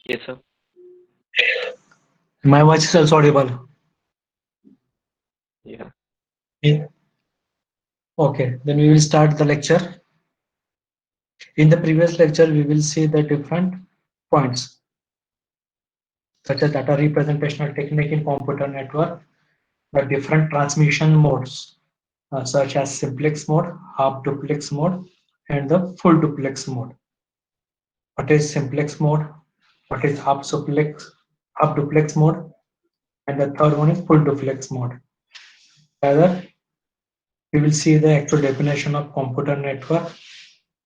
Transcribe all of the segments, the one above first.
Yes, sir. My voice is also audible. Yeah. Yeah. Okay, then we will start the lecture. In the previous lecture, we will see the different points, such as data representational technique in computer network, the different transmission modes, such as simplex mode, half duplex mode, and the full duplex mode. What is simplex mode? What is half duplex mode? And the third one is full duplex mode. Rather, we will see the actual definition of computer network.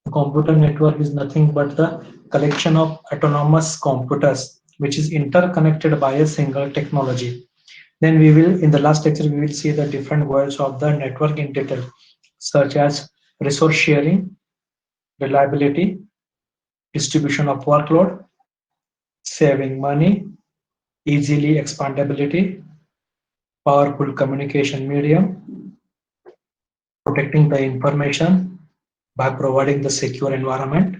A computer network is nothing but the collection of autonomous computers which is interconnected by a single technology. Then we will, in the last lecture, we will see the different words of the network in detail, such as resource sharing, reliability, distribution of workload, saving money, easily expandability, powerful communication medium, protecting the information by providing the secure environment,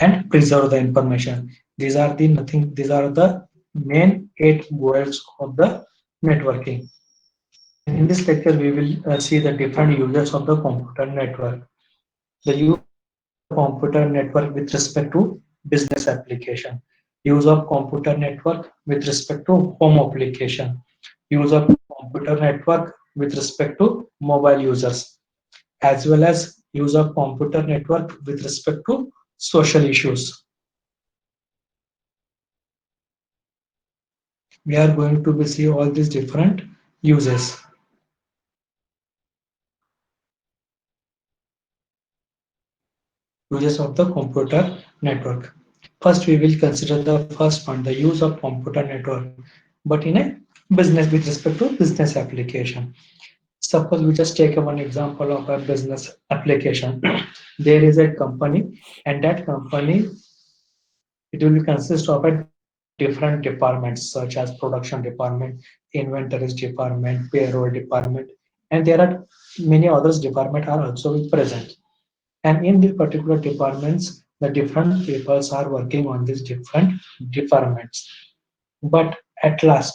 and preserve the information. These are the main 8 goals of the networking. And in this lecture, we will see the different uses of the computer network. The use of the computer network with respect to business application. Use of computer network with respect to home application. Use of computer network with respect to mobile users, as well as use of computer network with respect to social issues. We are going to be see all these different uses. Uses of the computer network. First, we will consider the first one, the use of computer network, but in a business with respect to business application. Suppose we just take one example of a business application. There is a company, and that company, it will consist of a different departments such as production department, inventories department, payroll department, and there are many others department are also present. And in these particular departments, the different peoples are working on these different departments. But at last,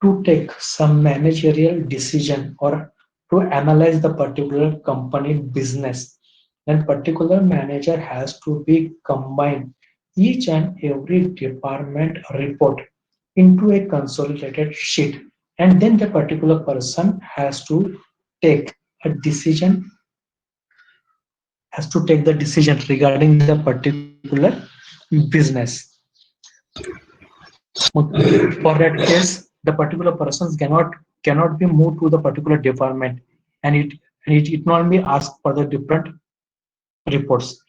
to take some managerial decision or to analyze the particular company business, then particular manager has to be combined each and every department report into a consolidated sheet, and then the particular person take a decision has to take the decision regarding the particular business. For that case, the particular persons cannot be moved to the particular department, and it not be asked for the different reports.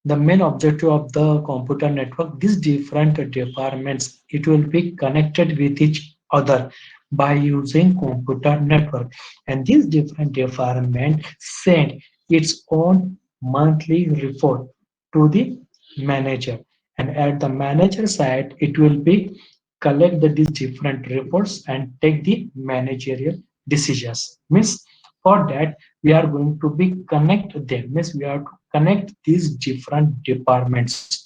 The main objective of the computer network, these different departments, it will be connected with each other by using computer network, and these different departments send its own monthly report to the manager, and at the manager side it will be collect these different reports and take the managerial decisions. Means for that we are going to be connect them, means we are to connect these different departments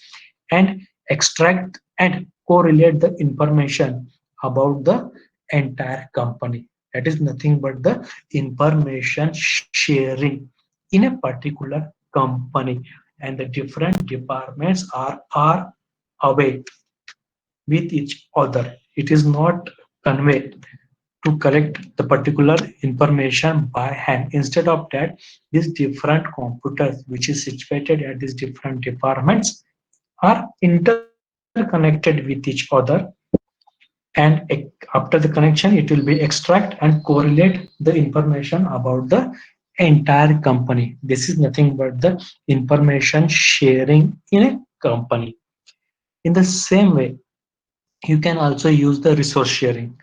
and extract and correlate the information about the entire company. That is nothing but the information sharing in a particular company, and the different departments are away with each other. It is not conveyed to collect the particular information by hand. Instead of that, these different computers which is situated at these different departments are interconnected with each other, and after the connection it will be extract and correlate the information about the entire company. This is nothing but the information sharing in a company. In the same way, you can also use the resource sharing.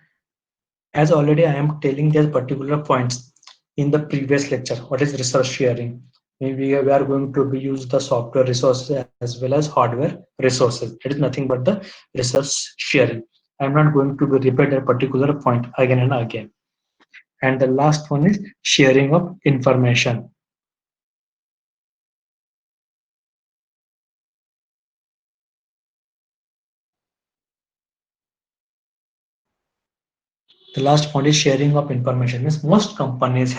As already I am telling their particular points in the previous lecture. What is resource sharing? Maybe we are going to be use the software resources as well as hardware resources. It is nothing but the resource sharing. I am not going to be repeat a particular point again and again. And the last one is sharing of information. The last point is sharing of information. Means most companies